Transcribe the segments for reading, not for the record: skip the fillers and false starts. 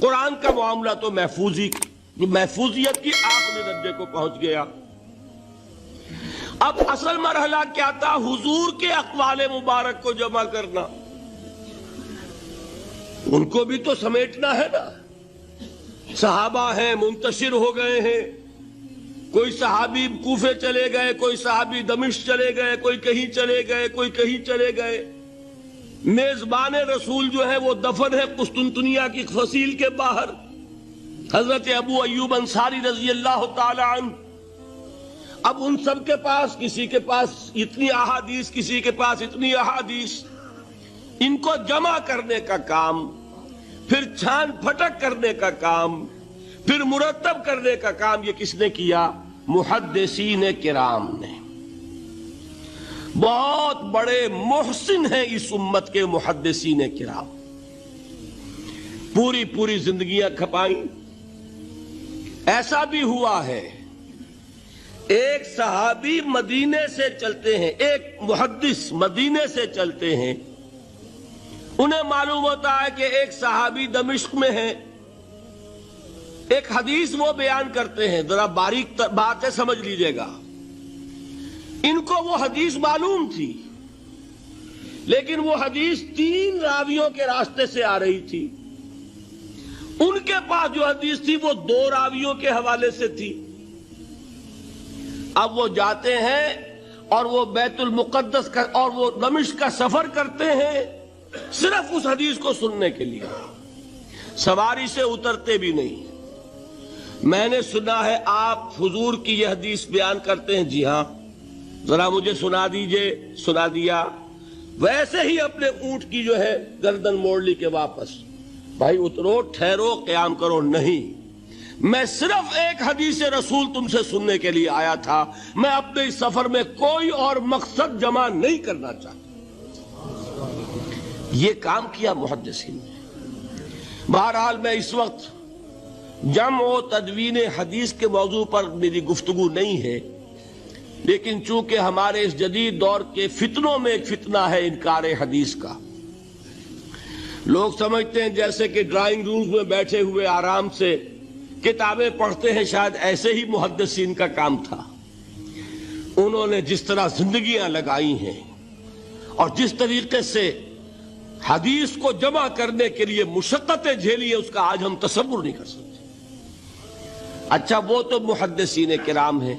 قرآن کا معاملہ تو محفوظیت کی آخری درجے کو پہنچ گیا۔ اب اصل مرحلہ کیا تھا؟ حضور کے اقوال مبارک کو جمع کرنا، ان کو بھی تو سمیٹنا ہے نا۔ صحابہ ہیں، منتشر ہو گئے ہیں، کوئی صحابی کوفے چلے گئے، کوئی صحابی دمشق چلے گئے، کوئی کہیں چلے گئے، کوئی کہیں چلے گئے۔ میزبان رسول جو ہے وہ دفن ہے قسطنطنیہ کی فصیل کے باہر، حضرت ابو ایوب انصاری رضی اللہ تعالی عنہ۔ اب ان سب کے پاس، کسی کے پاس اتنی احادیث، کسی کے پاس اتنی احادیث، ان کو جمع کرنے کا کام، پھر چھان پھٹک کرنے کا کام، پھر مرتب کرنے کا کام، یہ کس نے کیا؟ محدثین کرام نے۔ بہت بڑے محسن ہیں اس امت کے محدثین کرام، پوری زندگیاں کھپائیں۔ ایسا بھی ہوا ہے، ایک صحابی مدینے سے چلتے ہیں، ایک محدث مدینے سے چلتے ہیں، انہیں معلوم ہوتا ہے کہ ایک صحابی دمشق میں ہے، ایک حدیث وہ بیان کرتے ہیں، ذرا باریک بات ہے، سمجھ لیجئے گا۔ ان کو وہ حدیث معلوم تھی، لیکن وہ حدیث 3 راویوں کے راستے سے آ رہی تھی۔ ان کے پاس جو حدیث تھی وہ 2 راویوں کے حوالے سے تھی۔ اب وہ جاتے ہیں اور وہ بیت المقدس کا اور وہ دمشق کا سفر کرتے ہیں صرف اس حدیث کو سننے کے لیے، سواری سے اترتے بھی نہیں۔ میں نے سنا ہے آپ حضور کی یہ حدیث بیان کرتے ہیں، جی ہاں، ذرا مجھے سنا دیجئے۔ سنا دیا، ویسے ہی اپنے اونٹ کی جو ہے گردن موڑ لی کہ واپس، بھائی اترو، ٹھہرو، قیام کرو۔ نہیں، میں صرف ایک حدیث رسول تم سے سننے کے لیے آیا تھا، میں اپنے اس سفر میں کوئی اور مقصد جمع نہیں کرنا چاہتا۔ یہ کام کیا محدثین نے۔ بہرحال میں اس وقت جمع و تدوین حدیث کے موضوع پر میری گفتگو نہیں ہے، لیکن چونکہ ہمارے اس جدید دور کے فتنوں میں ایک فتنہ ہے انکار حدیث کا۔ لوگ سمجھتے ہیں جیسے کہ ڈرائنگ رومز میں بیٹھے ہوئے آرام سے کتابیں پڑھتے ہیں، شاید ایسے ہی محدثین کا کام تھا۔ انہوں نے جس طرح زندگیاں لگائی ہیں اور جس طریقے سے حدیث کو جمع کرنے کے لیے مشقتیں جھیلی ہیں، اس کا آج ہم تصور نہیں کر سکتے۔ اچھا، وہ تو محدثین کرام ہیں،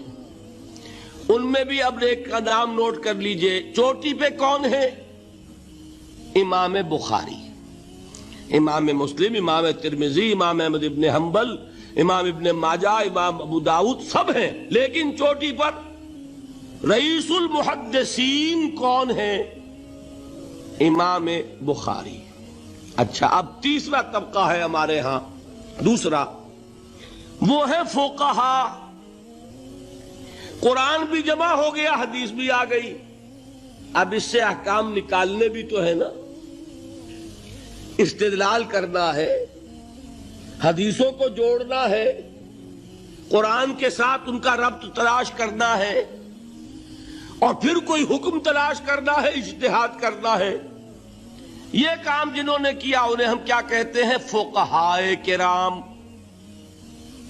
ان میں بھی اب ایک کا نام نوٹ کر لیجئے، چوٹی پہ کون ہے؟ امام بخاری، امام مسلم، امام ترمذی، امام احمد ابن حنبل، امام ابن ماجہ، امام ابو داؤد، سب ہیں، لیکن چوٹی پر رئیس المحدثین کون ہے؟ امام بخاری۔ اچھا، اب تیسرا طبقہ ہے ہمارے ہاں، دوسرا، وہ ہے فقہا۔ قرآن بھی جمع ہو گیا، حدیث بھی آ گئی، اب اس سے احکام نکالنے بھی تو ہے نا، استدلال کرنا ہے، حدیثوں کو جوڑنا ہے، قرآن کے ساتھ ان کا ربط تلاش کرنا ہے، اور پھر کوئی حکم تلاش کرنا ہے، اجتہاد کرنا ہے۔ یہ کام جنہوں نے کیا انہیں ہم کیا کہتے ہیں؟ فقہائے کرام۔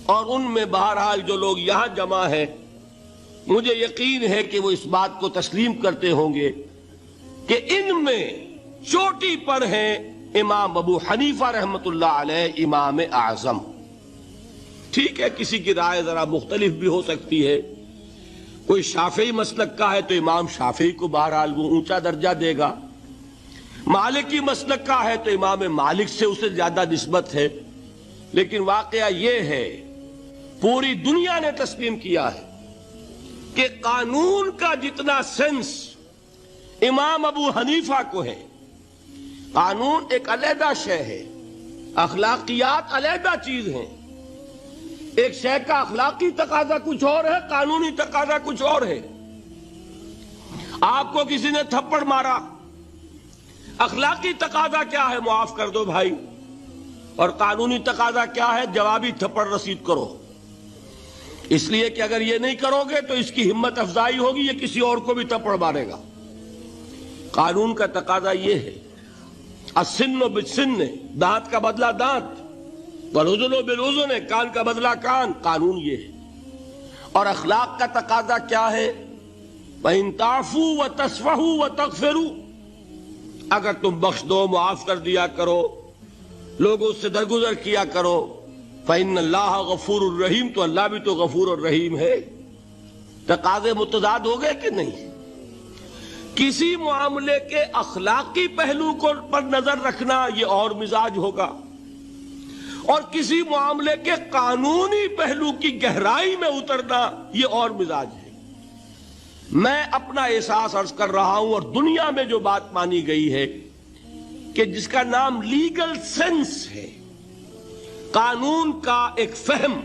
اور ان میں بہرحال جو لوگ یہاں جمع ہیں، مجھے یقین ہے کہ وہ اس بات کو تسلیم کرتے ہوں گے کہ ان میں چوٹی پر ہیں امام ابو حنیفہ رحمۃ اللہ علیہ، امام اعظم۔ ٹھیک ہے، کسی کی رائے ذرا مختلف بھی ہو سکتی ہے، کوئی شافعی مسلک کا ہے تو امام شافعی کو بہرحال وہ اونچا درجہ دے گا، مالکی مسلک کا ہے تو امام مالک سے اسے زیادہ نسبت ہے۔ لیکن واقعہ یہ ہے، پوری دنیا نے تسلیم کیا ہے کہ قانون کا جتنا سینس امام ابو حنیفہ کو ہے، قانون ایک علیحدہ شے ہے، اخلاقیات علیحدہ چیز ہیں۔ ایک شے کا اخلاقی تقاضا کچھ اور ہے، قانونی تقاضا کچھ اور ہے۔ آپ کو کسی نے تھپڑ مارا، اخلاقی تقاضا کیا ہے؟ معاف کر دو بھائی، اور قانونی تقاضا کیا ہے؟ جوابی تھپڑ رسید کرو، اس لیے کہ اگر یہ نہیں کرو گے تو اس کی ہمت افزائی ہوگی، یہ کسی اور کو بھی تھپڑ مارے گا۔ قانون کا تقاضا یہ ہے، السن بالسن، دانت کا بدلہ دانت، والأذن بالأذن، کان کا بدلہ کان، قانون یہ ہے۔ اور اخلاق کا تقاضا کیا ہے؟ وَإِن تَعْفُوا وَتَصْفَحُوا وَتَغْفِرُوا، اگر تم بخش دو، معاف کر دیا کرو، لوگوں سے درگزر کیا کرو، فَإِنَّ اللَّهَ غَفُورٌ الرحیم، تو اللہ بھی تو غفور الرحیم ہے۔ تقاضے متضاد ہو گئے کہ نہیں؟ کسی معاملے کے اخلاقی پہلو کو پر نظر رکھنا یہ اور مزاج ہوگا، اور کسی معاملے کے قانونی پہلو کی گہرائی میں اترنا یہ اور مزاج ہے۔ میں اپنا احساس عرض کر رہا ہوں، اور دنیا میں جو بات مانی گئی ہے کہ جس کا نام لیگل سینس ہے، قانون کا ایک فہم،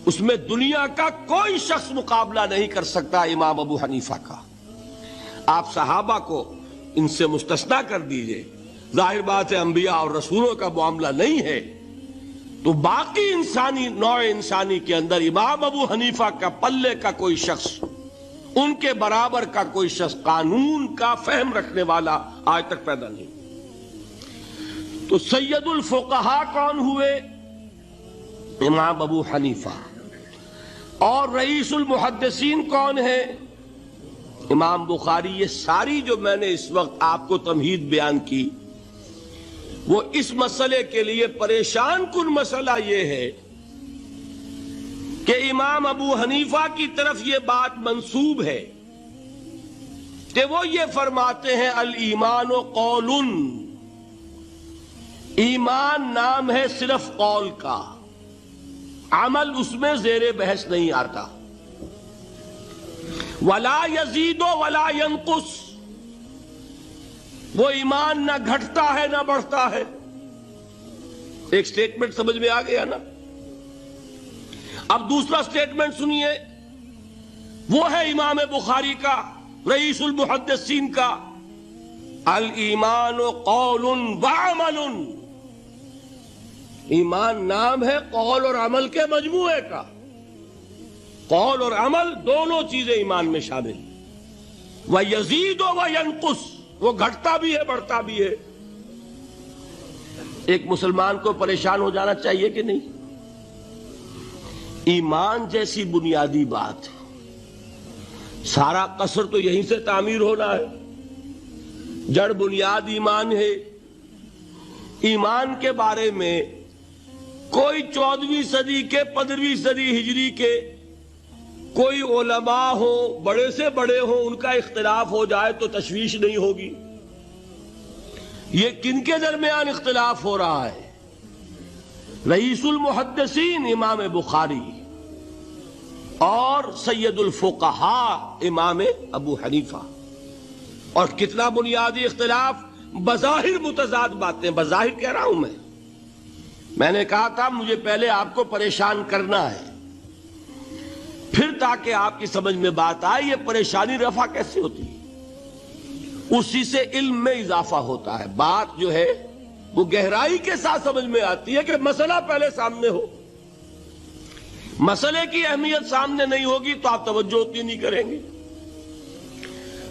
اس میں دنیا کا کوئی شخص مقابلہ نہیں کر سکتا امام ابو حنیفہ کا۔ آپ صحابہ کو ان سے مستثنیٰ کر دیجئے، ظاہر بات ہے انبیاء اور رسولوں کا معاملہ نہیں ہے، تو باقی انسانی نوع انسانی کے اندر امام ابو حنیفہ کا پلے کا کوئی شخص، ان کے برابر کا کوئی شخص قانون کا فہم رکھنے والا آج تک پیدا نہیں۔ تو سید الفقہاء کون ہوئے؟ امام ابو حنیفہ۔ اور رئیس المحدثین کون ہے؟ امام بخاری۔ یہ ساری جو میں نے اس وقت آپ کو تمہید بیان کی، وہ اس مسئلے کے لیے پریشان کن مسئلہ یہ ہے کہ امام ابو حنیفہ کی طرف یہ بات منسوب ہے کہ وہ یہ فرماتے ہیں الایمان قول، ایمان نام ہے صرف قول کا، عمل اس میں زیر بحث نہیں آتا۔ ولا یزید ولا ینقص، وہ ایمان نہ گھٹتا ہے نہ بڑھتا ہے۔ ایک سٹیٹمنٹ سمجھ میں آ گیا نا؟ اب دوسرا سٹیٹمنٹ سنیے، وہ ہے امام بخاری کا، رئیس المحدثین کا، الایمان قول وعمل، ایمان نام ہے قول اور عمل کے مجموعے کا، قول اور عمل دونوں چیزیں ایمان میں شامل۔ وَيَزِيدُ وَيَنْقُصُ، وہ گھٹتا بھی ہے بڑھتا بھی ہے۔ ایک مسلمان کو پریشان ہو جانا چاہیے کہ نہیں؟ ایمان جیسی بنیادی بات، سارا قصر تو یہیں سے تعمیر ہونا ہے، جڑ بنیاد ایمان ہے۔ ایمان کے بارے میں کوئی 14ویں صدی کے 15ویں صدی ہجری کے کوئی علماء ہوں، بڑے سے بڑے ہوں، ان کا اختلاف ہو جائے تو تشویش نہیں ہوگی۔ یہ کن کے درمیان اختلاف ہو رہا ہے؟ رئیس المحدثین امام بخاری اور سید الفقہاء امام ابو حنیفہ۔ اور کتنا بنیادی اختلاف، بظاہر متضاد باتیں، بظاہر کہہ رہا ہوں میں نے کہا تھا مجھے پہلے آپ کو پریشان کرنا ہے، پھر تاکہ آپ کی سمجھ میں بات آئے یہ پریشانی رفع کیسے ہوتی ہے۔ اسی سے علم میں اضافہ ہوتا ہے، بات جو ہے وہ گہرائی کے ساتھ سمجھ میں آتی ہے کہ مسئلہ پہلے سامنے ہو۔ مسئلے کی اہمیت سامنے نہیں ہوگی تو آپ توجہ اتنی نہیں کریں گے۔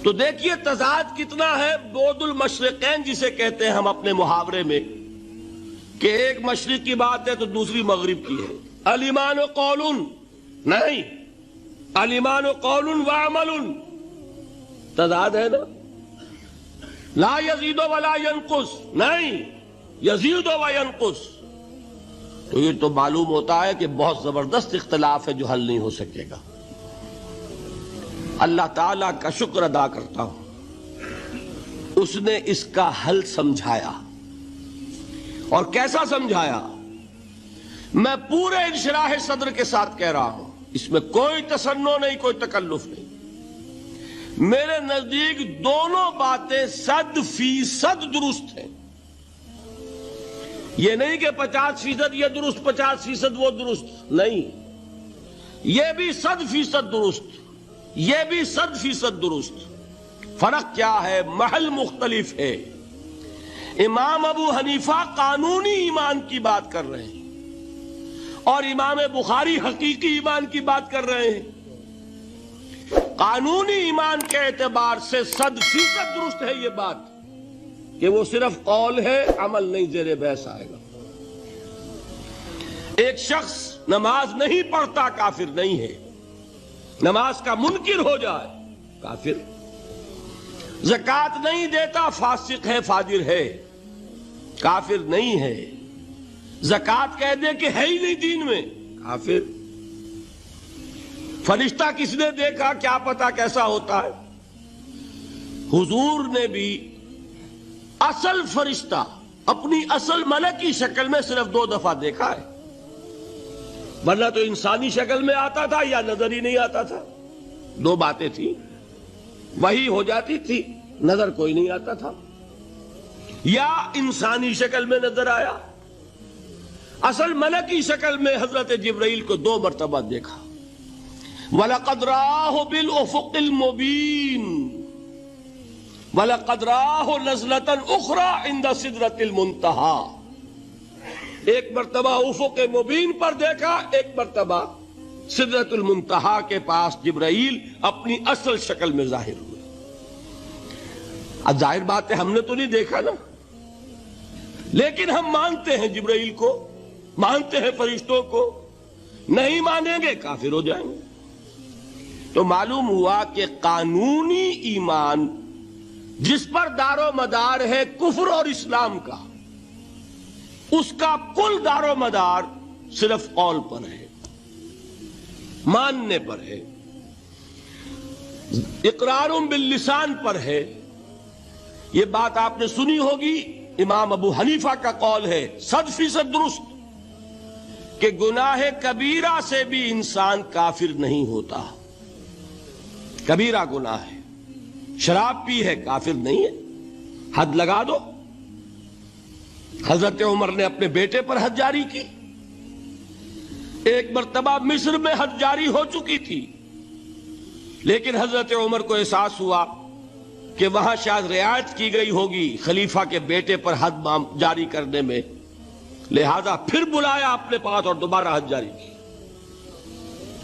تو دیکھیے تضاد کتنا ہے، بعد المشرقین جسے کہتے ہیں ہم اپنے محاورے میں، کہ ایک مشرق کی بات ہے تو دوسری مغرب کی ہے۔ الایمان قول، نہیں، الایمان قول وعمل، تضاد ہے نا۔ لا یزید ولا ینقص، نہیں، یزید وینقص، تو یہ تو معلوم ہوتا ہے کہ بہت زبردست اختلاف ہے جو حل نہیں ہو سکے گا۔ اللہ تعالیٰ کا شکر ادا کرتا ہوں، اس نے اس کا حل سمجھایا۔ اور کیسا سمجھایا؟ میں پورے انشراح صدر کے ساتھ کہہ رہا ہوں، اس میں کوئی تصنع نہیں، کوئی تکلف نہیں۔ میرے نزدیک دونوں باتیں 100% درست ہیں۔ یہ نہیں کہ 50% یہ درست 50% وہ درست، نہیں، یہ بھی 100% درست، یہ بھی 100% درست۔ فرق کیا ہے؟ محل مختلف ہے۔ امام ابو حنیفہ قانونی ایمان کی بات کر رہے ہیں اور امام بخاری حقیقی ایمان کی بات کر رہے ہیں۔ قانونی ایمان کے اعتبار سے 100% درست ہے یہ بات کہ وہ صرف قول ہے، عمل نہیں، زیر بحث آئے گا۔ ایک شخص نماز نہیں پڑھتا کافر نہیں ہے، نماز کا منکر ہو جائے کافر، زکوٰۃ نہیں دیتا فاسق ہے فاجر ہے، کافر نہیں ہے، زکوٰۃ کہہ دے کہ ہے ہی نہیں دین میں، کافر۔ فرشتہ کس نے دیکھا کیا پتا کیسا ہوتا ہے؟ حضور نے بھی اصل فرشتہ اپنی اصل ملک کی شکل میں صرف 2 دفعہ دیکھا ہے، ورنہ تو انسانی شکل میں آتا تھا یا نظر ہی نہیں آتا تھا۔ 2 باتیں تھیں، وہی ہو جاتی تھی، نظر کوئی نہیں آتا تھا، یا انسانی شکل میں نظر آیا۔ اصل ملکی شکل میں حضرت جبرائیل کو 2 مرتبہ دیکھا۔ وَلَقَدْ رَآهُ بِالْأُفُقِ الْمُبِينِ وَلَقَدْ رَآهُ نَزْلَةً أُخْرَى عِنْدَ سِدْرَةِ الْمُنْتَهَى، ایک مرتبہ افق مبین پر دیکھا، ایک مرتبہ سدرۃ المنتہا کے پاس جبرائیل اپنی اصل شکل میں ظاہر ہوئے۔ اب ظاہر بات ہے ہم نے تو نہیں دیکھا نا، لیکن ہم مانتے ہیں جبرائیل کو، مانتے ہیں فرشتوں کو، نہیں مانیں گے کافر ہو جائیں گے۔ تو معلوم ہوا کہ قانونی ایمان جس پر دار و مدار ہے کفر اور اسلام کا، اس کا کل دار و مدار صرف قول پر ہے، ماننے پر ہے، اقرار باللسان پر ہے۔ یہ بات آپ نے سنی ہوگی، امام ابو حنیفہ کا قول ہے 100% درست کہ گناہ کبیرہ سے بھی انسان کافر نہیں ہوتا۔ کبیرہ گناہ ہے، شراب پی ہے، کافر نہیں ہے، حد لگا دو۔ حضرت عمر نے اپنے بیٹے پر حد جاری کی، ایک مرتبہ مصر میں حد جاری ہو چکی تھی، لیکن حضرت عمر کو احساس ہوا کہ وہاں شاید رعایت کی گئی ہوگی خلیفہ کے بیٹے پر حد جاری کرنے میں، لہذا پھر بلایا اپنے پاس اور دوبارہ حد جاری کی۔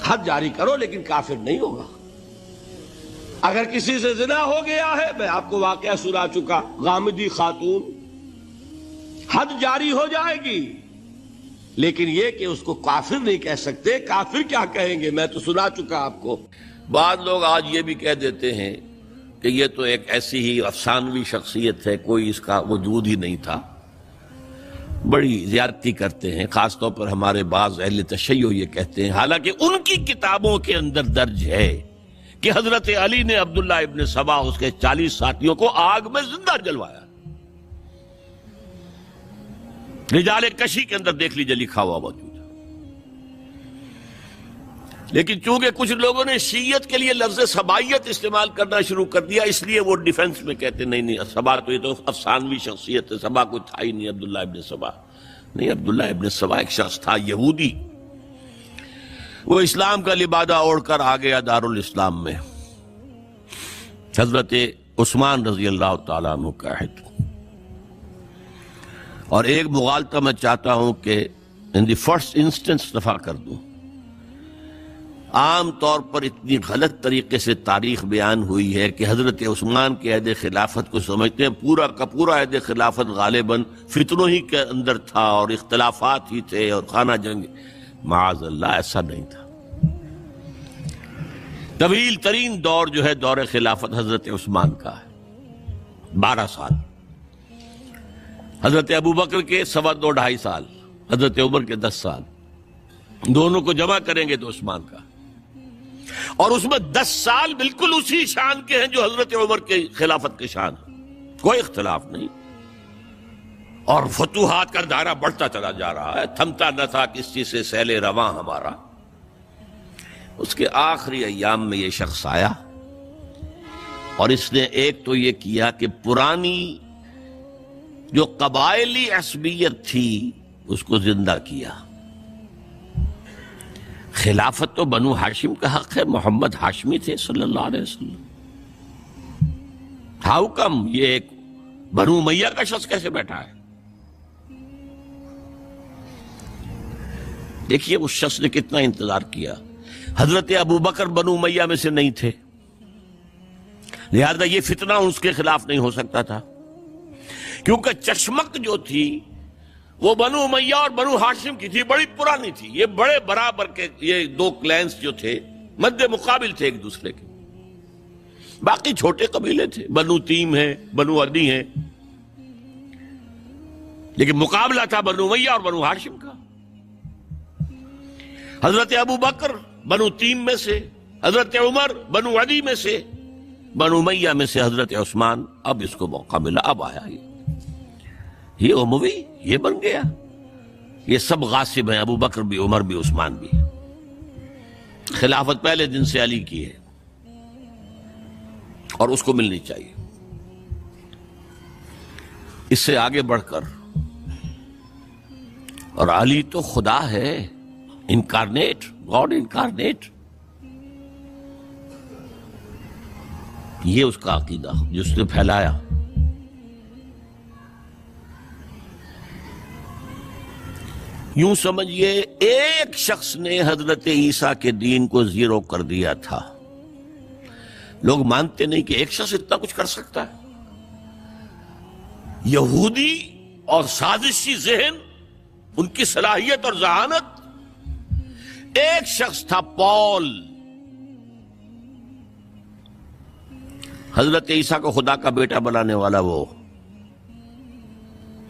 حد جاری کرو لیکن کافر نہیں ہوگا۔ اگر کسی سے زنا ہو گیا ہے، میں آپ کو واقعہ سنا چکا، غامدی خاتون، حد جاری ہو جائے گی، لیکن یہ کہ اس کو کافر نہیں کہہ سکتے۔ کافر کیا کہیں گے، میں تو سنا چکا آپ کو۔ بعض لوگ آج یہ بھی کہہ دیتے ہیں کہ یہ تو ایک ایسی ہی افسانوی شخصیت ہے، کوئی اس کا وجود ہی نہیں تھا۔ بڑی زیادتی کرتے ہیں، خاص طور پر ہمارے بعض اہل تشیع یہ کہتے ہیں، حالانکہ ان کی کتابوں کے اندر درج ہے کہ حضرت علی نے عبداللہ ابن سبا اس کے 40 ساتھیوں کو آگ میں زندہ جلوایا۔ رجال کشی کے اندر دیکھ لیجیے لکھا ہوا موجود ہے۔ لیکن چونکہ کچھ لوگوں نے شیعت کے لیے لفظ سبائیت استعمال کرنا شروع کر دیا، اس لیے وہ ڈیفنس میں کہتے نہیں سبا تو یہ تو افسانوی شخصیت ہے، سبا کوئی تھا ہی نہیں عبداللہ ابن سبا۔ نہیں، عبداللہ ابن سبا ایک شخص تھا یہودی، وہ اسلام کا لبادہ اوڑھ کر آ گیا دارالاسلام میں۔ حضرت عثمان رضی اللہ تعالیٰ عنہ کا عہد۔ اور ایک مغالطہ میں چاہتا ہوں کہ ان دی فرسٹ انسٹنس دفاع کر دوں۔ عام طور پر اتنی غلط طریقے سے تاریخ بیان ہوئی ہے کہ حضرت عثمان کے عہد خلافت کو سمجھتے ہیں پورا کا پورا عہد خلافت غالباً فتنوں ہی کے اندر تھا اور اختلافات ہی تھے اور خانہ جنگ۔ معاذ اللہ، ایسا نہیں تھا۔ طویل ترین دور جو ہے دور خلافت حضرت عثمان کا ہے، 12 سال۔ حضرت ابوبکر کے 2.5 سال، حضرت عمر کے 10 سال، دونوں کو جمع کریں گے تو عثمان کا، اور اس میں 10 سال بالکل اسی شان کے ہیں جو حضرت عمر کے خلافت کے شان ہیں، کوئی اختلاف نہیں۔ اور فتوحات کا دائرہ بڑھتا چلا جا رہا ہے، تھمتا نہ تھا کس چیز سے سیل رواں ہمارا۔ اس کے آخری ایام میں یہ شخص آیا اور اس نے ایک تو یہ کیا کہ پرانی جو قبائلی عصبیت تھی اس کو زندہ کیا۔ خلافت تو بنو ہاشم کا حق ہے، محمد ہاشمی تھے صلی اللہ علیہ وسلم، ہاؤ کم یہ ایک بنو امیہ کا شخص کیسے بیٹھا ہے؟ دیکھیے اس شخص نے کتنا انتظار کیا۔ حضرت ابوبکر بنو امیہ میں سے نہیں تھے، لہذا یہ فتنہ اس کے خلاف نہیں ہو سکتا تھا، کیونکہ چشمک جو تھی وہ بنو امیہ اور بنو ہاشم کی تھی، بڑی پرانی تھی، یہ بڑے برابر کے یہ دو کلینز جو تھے مد مقابل تھے ایک دوسرے کے، باقی چھوٹے قبیلے تھے، بنو تیم ہے، بنو عدی ہے، لیکن مقابلہ تھا بنو امیہ اور بنو ہاشم کا۔ حضرت ابو بکر بنو تیم میں سے، حضرت عمر بنو عدی میں سے، بنو امیہ میں سے حضرت عثمان۔ اب اس کو موقع ملا، اب آیا یہ اموی، یہ بن گیا، یہ سب غاصب ہیں، ابو بکر بھی، عمر بھی، عثمان بھی۔ خلافت پہلے دن سے علی کی ہے اور اس کو ملنی چاہیے۔ اس سے آگے بڑھ کر، اور علی تو خدا ہے، انکارنیٹ، گاڈ انکارنیٹ، یہ اس کا عقیدہ جس نے پھیلایا۔ یوں سمجھئے ایک شخص نے حضرت عیسیٰ کے دین کو زیرو کر دیا تھا۔ لوگ مانتے نہیں کہ ایک شخص اتنا کچھ کر سکتا ہے۔ یہودی اور سازشی ذہن، ان کی صلاحیت اور ذہانت، ایک شخص تھا پال، حضرت عیسیٰ کو خدا کا بیٹا بنانے والا، وہ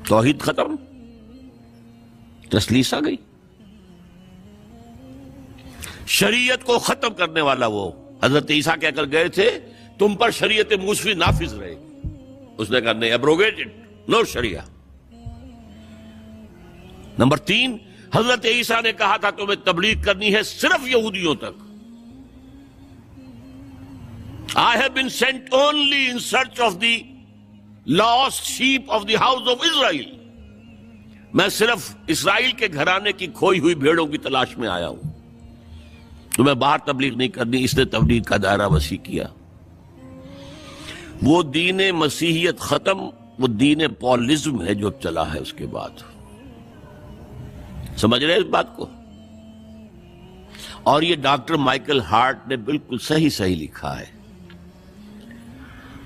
توحید ختم، تسلیس آ گئی، شریعت کو ختم کرنے والا وہ حضرت عیسیٰ کہہ کر گئے تھے تم پر شریعت موسوی نافذ رہے گی، اس نے کہا نہیں، ایبروگیٹڈ، نو شریعہ۔ نمبر 3، حضرت عیسیٰ نے کہا تھا تمہیں تبلیغ کرنی ہے صرف یہودیوں تک۔ I have been sent only in search of the lost sheep of the house of Israel۔ میں صرف اسرائیل کے گھرانے کی کھوئی ہوئی بھیڑوں کی تلاش میں آیا ہوں، تمہیں باہر تبلیغ نہیں کرنی۔ اس نے تبلیغ کا دائرہ وسیع کیا۔ وہ دین مسیحیت ختم، وہ دین پالزم ہے جو چلا ہے اس کے بعد۔ سمجھ رہے اس بات کو؟ اور یہ ڈاکٹر مائیکل ہارٹ نے بالکل صحیح لکھا ہے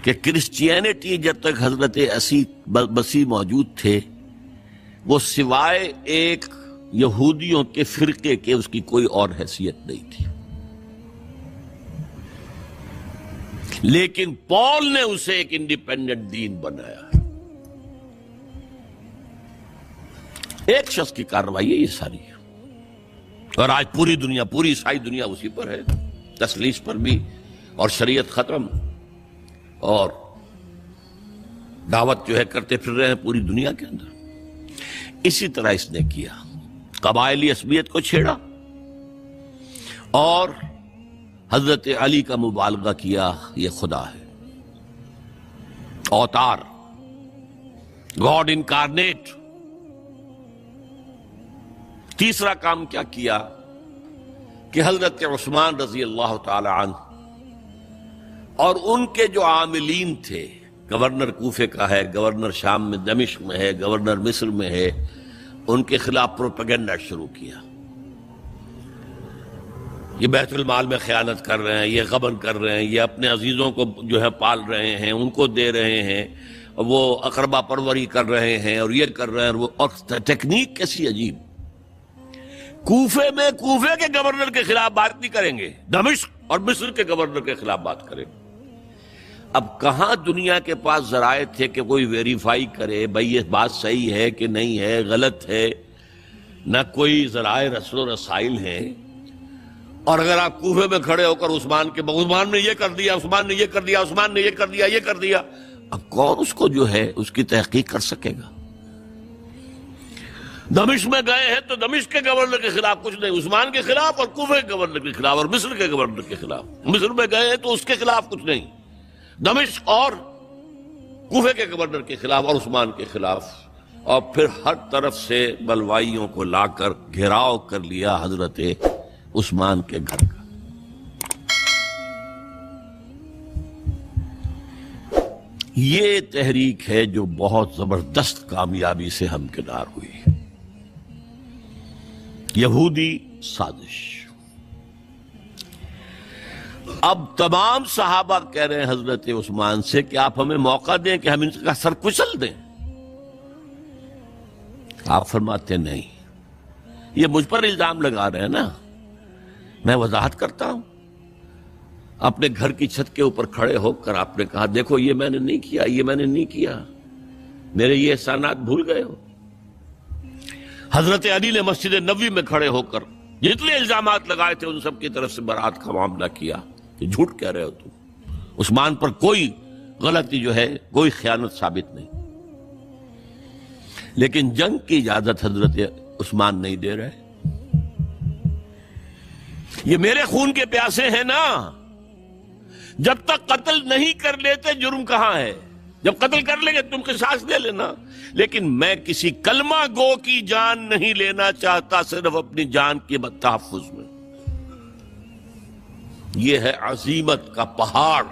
کہ کرسچینٹی جب تک حضرت مسیح موجود تھے، وہ سوائے ایک یہودیوں کے فرقے کے اس کی کوئی اور حیثیت نہیں تھی، لیکن پال نے اسے ایک انڈیپینڈنٹ دین بنایا۔ ایک شخص کی کارروائی ہے یہ ساری، اور آج پوری دنیا، پوری عیسائی دنیا اسی پر ہے، تسلیس پر بھی، اور شریعت ختم، اور دعوت جو ہے کرتے پھر رہے ہیں پوری دنیا کے اندر۔ اسی طرح اس نے کیا، قبائلی عصبیت کو چھیڑا اور حضرت علی کا مبالغہ کیا، یہ خدا ہے، اوتار، گاڈ انکارنیٹ۔ تیسرا کام کیا کیا کہ حضرت عثمان رضی اللہ تعالی عنہ اور ان کے جو عاملین تھے، گورنر کوفے کا ہے، گورنر شام میں دمشق میں ہے، گورنر مصر میں ہے، ان کے خلاف پروپیگنڈا شروع کیا۔ یہ بیت المال میں خیانت کر رہے ہیں، یہ غبن کر رہے ہیں، یہ اپنے عزیزوں کو جو ہے پال رہے ہیں، ان کو دے رہے ہیں، وہ اقربا پروری کر رہے ہیں، اور یہ کر رہے ہیں، اور ٹیکنیک کیسی عجیب۔ کوفے میں کوفے کے گورنر کے خلاف بات نہیں کریں گے، دمشق اور مصر کے گورنر کے خلاف بات کریں گے۔ اب کہاں دنیا کے پاس ذرائع تھے کہ کوئی ویریفائی کرے بھئی یہ بات صحیح ہے کہ نہیں ہے، غلط ہے، نہ کوئی ذرائع رسل و رسائل ہیں۔ اور اگر آپ کوفے میں کھڑے ہو کر عثمان نے یہ کر دیا، عثمان نے یہ کر دیا، عثمان نے یہ کر دیا، یہ کر دیا، اب کون اس کو جو ہے اس کی تحقیق کر سکے گا؟ دمشق میں گئے ہیں تو دمشق کے گورنر کے خلاف کچھ نہیں، عثمان کے خلاف، اور کوفے کے گورنر کے خلاف، اور مصر کے گورنر کے خلاف۔ مصر میں گئے ہیں تو اس کے خلاف کچھ نہیں، دمشق اور کوفے کے گورنر کے خلاف اور عثمان کے خلاف، اور پھر ہر طرف سے بلوائیوں کو لا کر گھیراؤ کر لیا حضرت عثمان کے گھر کا۔ یہ تحریک ہے جو بہت زبردست کامیابی سے ہمکنار ہوئی، یہودی سازش۔ اب تمام صحابہ کہہ رہے ہیں حضرت عثمان سے کہ آپ ہمیں موقع دیں کہ ہم ان کا سر کچل دیں۔ آپ فرماتے نہیں، یہ مجھ پر الزام لگا رہے ہیں نا، میں وضاحت کرتا ہوں۔ اپنے گھر کی چھت کے اوپر کھڑے ہو کر آپ نے کہا دیکھو یہ میں نے نہیں کیا، یہ میں نے نہیں کیا، میرے یہ احسانات بھول گئے ہو۔ حضرت علی نے مسجد نبوی میں کھڑے ہو کر جتنے الزامات لگائے تھے ان سب کی طرف سے برات کا معاملہ کیا کہ جھوٹ کہہ رہے ہو تم، عثمان پر کوئی غلطی جو ہے، کوئی خیانت ثابت نہیں۔ لیکن جنگ کی اجازت حضرت عثمان نہیں دے رہے۔ یہ میرے خون کے پیاسے ہیں نا، جب تک قتل نہیں کر لیتے جرم کہاں ہے؟ جب قتل کر لیں گے تم قصاص دے لینا، لیکن میں کسی کلمہ گو کی جان نہیں لینا چاہتا، صرف اپنی جان کے تحفظ میں۔ یہ ہے عزیمت کا پہاڑ۔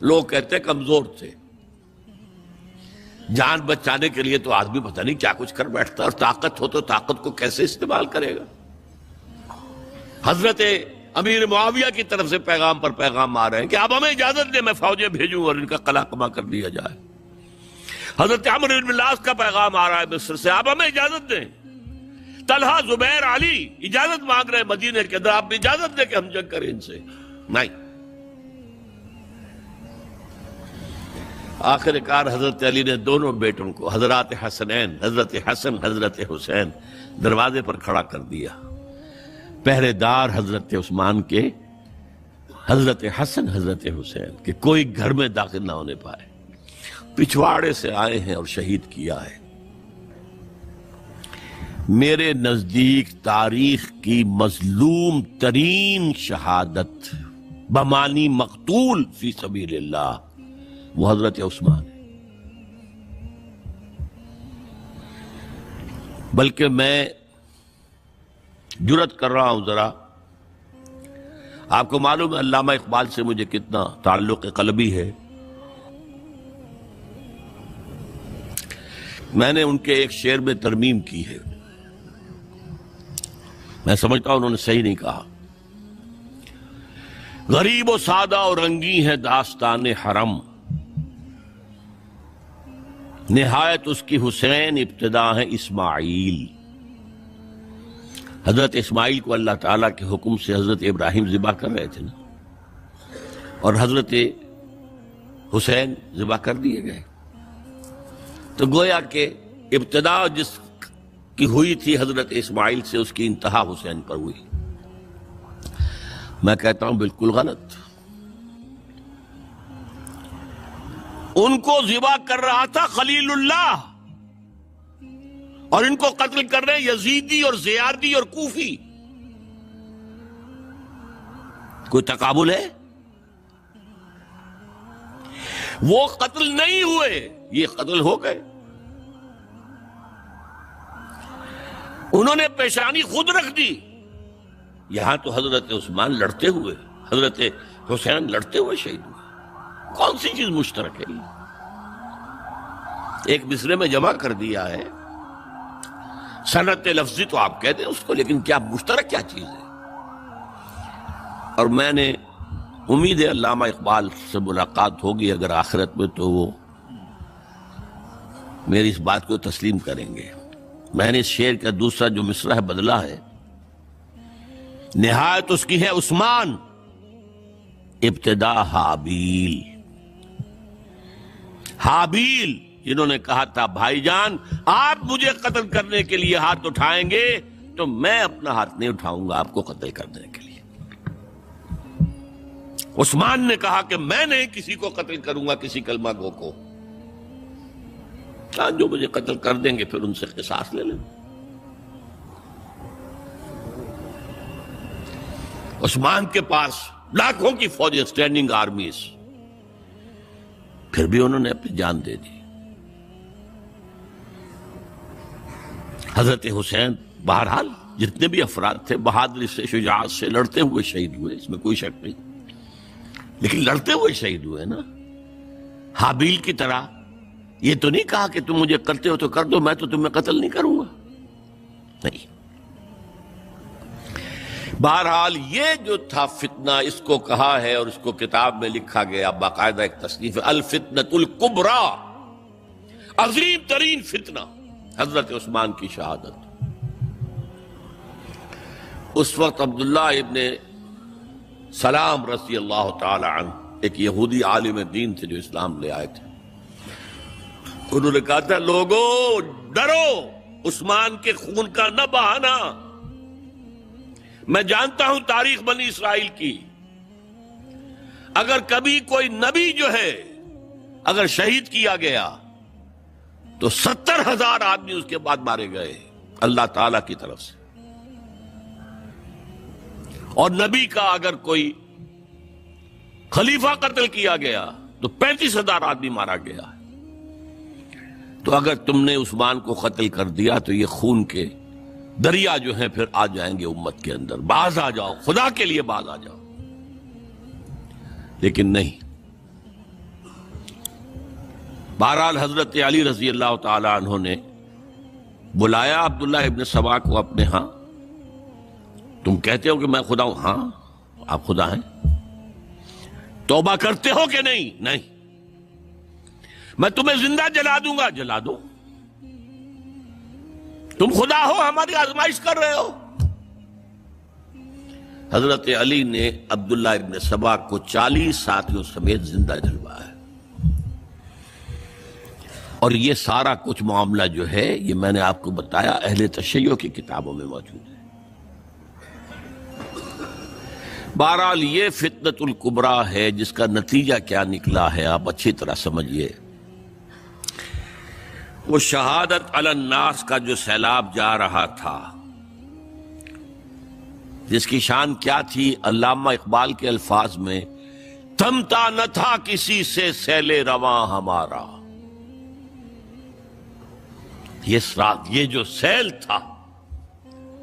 لوگ کہتے کمزور تھے، جان بچانے کے لیے تو آدمی پتہ نہیں کیا کچھ کر بیٹھتا، اور طاقت ہو تو طاقت کو کیسے استعمال کرے گا۔ حضرت امیر معاویہ کی طرف سے پیغام پر پیغام آ رہے ہیں کہ اب ہمیں اجازت دیں میں فوجیں بھیجوں اور ان کا قلع کما کر دیا جائے۔ حضرت عمرو بن العاص کا پیغام آ رہا ہے مصر سے، اب ہمیں اجازت دیں۔ طلحہ، زبیر، علی اجازت مانگ رہے ہیں مدینے کے اندر، آپ بھی اجازت دیں کہ ہم جنگ کریں ان سے۔ نہیں۔ آخر کار حضرت علی نے دونوں بیٹوں کو، حضرات حسنین، حضرت حسن، حضرت حسین، دروازے پر کھڑا کر دیا۔ پہرے دار حضرت عثمان کے حضرت حسن، حضرت حسین، کہ کوئی گھر میں داخل نہ ہونے پائے۔ پچھواڑے سے آئے ہیں اور شہید کیا ہے۔ میرے نزدیک تاریخ کی مظلوم ترین شہادت بمانی مقتول فی سبیل اللہ وہ حضرت عثمان ہے۔ بلکہ میں جرات کر رہا ہوں ذرا، آپ کو معلوم ہے علامہ اقبال سے مجھے کتنا تعلق قلبی ہے۔ میں نے ان کے ایک شعر میں ترمیم کی ہے، میں سمجھتا ہوں انہوں نے صحیح نہیں کہا۔ غریب و سادہ اور رنگی ہے داستان حرم، نہایت اس کی حسین ابتدا ہے اسماعیل۔ حضرت اسماعیل کو اللہ تعالیٰ کے حکم سے حضرت ابراہیم ذبح کر رہے تھے نا، اور حضرت حسین ذبح کر دیے گئے، تو گویا کہ ابتدا جس کی ہوئی تھی حضرت اسماعیل سے، اس کی انتہا حسین پر ہوئی۔ میں کہتا ہوں بالکل غلط۔ ان کو ذبح کر رہا تھا خلیل اللہ، اور ان کو قتل کر رہے ہیں یزیدی اور زیادی اور کوفی۔ کوئی تقابل ہے؟ وہ قتل نہیں ہوئے، یہ قتل ہو گئے۔ انہوں نے پیشانی خود رکھ دی۔ یہاں تو حضرت عثمان لڑتے ہوئے، حضرت حسین لڑتے ہوئے شہید ہوئے۔ کون سی چیز مشترک ہے؟ ایک مصرے میں جمع کر دیا ہے، صنعت لفظی تو آپ کہتے ہیں اس کو، لیکن کیا مشترک کیا چیز ہے؟ اور میں نے امید ہے علامہ اقبال سے ملاقات ہوگی اگر آخرت میں، تو وہ میری اس بات کو تسلیم کریں گے۔ میں نے اس شعر کا دوسرا جو مصرع ہے بدلا ہے، نہایت اس کی ہے عثمان ابتدا حابیل۔ حابیل جنہوں نے کہا تھا بھائی جان آپ مجھے قتل کرنے کے لیے ہاتھ اٹھائیں گے تو میں اپنا ہاتھ نہیں اٹھاؤں گا آپ کو قتل کرنے کے لیے۔ عثمان نے کہا کہ میں نہیں کسی کو قتل کروں گا، کسی کلمہ گو کو، جو مجھے قتل کر دیں گے پھر ان سے قصاص لے لیں۔ عثمان کے پاس لاکھوں کی فوجیں، اسٹینڈنگ آرمیز، پھر بھی انہوں نے اپنی جان دے دی۔ حضرت حسین بہرحال جتنے بھی افراد تھے بہادری سے، شجاعت سے لڑتے ہوئے شہید ہوئے، اس میں کوئی شک نہیں، لیکن لڑتے ہوئے شہید ہوئے نا۔ حابیل کی طرح یہ تو نہیں کہا کہ تم مجھے کرتے ہو تو کر دو، میں تو تمہیں قتل نہیں کروں گا، نہیں۔ بہرحال یہ جو تھا فتنہ، اس کو کہا ہے اور اس کو کتاب میں لکھا گیا، باقاعدہ ایک تصنیف ہے، الفتنۃ الکبریٰ، عظیم ترین فتنہ، حضرت عثمان کی شہادت۔ اس وقت عبداللہ ابن سلام رضی اللہ تعالی عنہ ایک یہودی عالم دین تھے جو اسلام لے آئے تھے، انہوں نے کہا تھا لوگوں ڈرو، عثمان کے خون کا نہ بہانا۔ میں جانتا ہوں تاریخ بنی اسرائیل کی، اگر کبھی کوئی نبی جو ہے اگر شہید کیا گیا تو 70,000 آدمی اس کے بعد مارے گئے اللہ تعالی کی طرف سے، اور نبی کا اگر کوئی خلیفہ قتل کیا گیا تو 35,000 آدمی مارا گیا۔ تو اگر تم نے عثمان کو قتل کر دیا تو یہ خون کے دریا جو ہیں پھر آ جائیں گے امت کے اندر، باز آ جاؤ، خدا کے لیے باز آ جاؤ۔ لیکن نہیں، بہرحال حضرت علی رضی اللہ تعالی عنہ نے بلایا عبداللہ ابن سبا کو اپنے ہاں۔ تم کہتے ہو کہ میں خدا ہوں؟ ہاں آپ خدا ہیں۔ توبہ کرتے ہو کہ نہیں؟ نہیں۔ میں تمہیں زندہ جلا دوں گا؟ جلا دو۔ تم خدا ہو، ہماری آزمائش کر رہے ہو۔ حضرت علی نے عبداللہ ابن سبا کو 40 ساتھیوں سمیت زندہ جلوایا، اور یہ سارا کچھ معاملہ جو ہے یہ میں نے آپ کو بتایا اہل تشیع کی کتابوں میں موجود ہے۔ بہرحال یہ فتنۃ الکبریٰ ہے، جس کا نتیجہ کیا نکلا ہے آپ اچھی طرح سمجھیے۔ وہ شہادت علی الناس کا جو سیلاب جا رہا تھا، جس کی شان کیا تھی، علامہ اقبال کے الفاظ میں تھمتا نہ تھا کسی سے سیل رواں ہمارا۔ یہ جو سیل تھا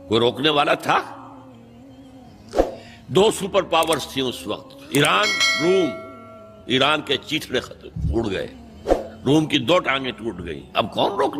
کوئی روکنے والا تھا؟ 2 سپر پاورز تھیں اس وقت، ایران، روم۔ ایران کے چیتڑے ٹوٹ گئے، روم کی 2 ٹانگیں ٹوٹ گئیں، اب کون روکنے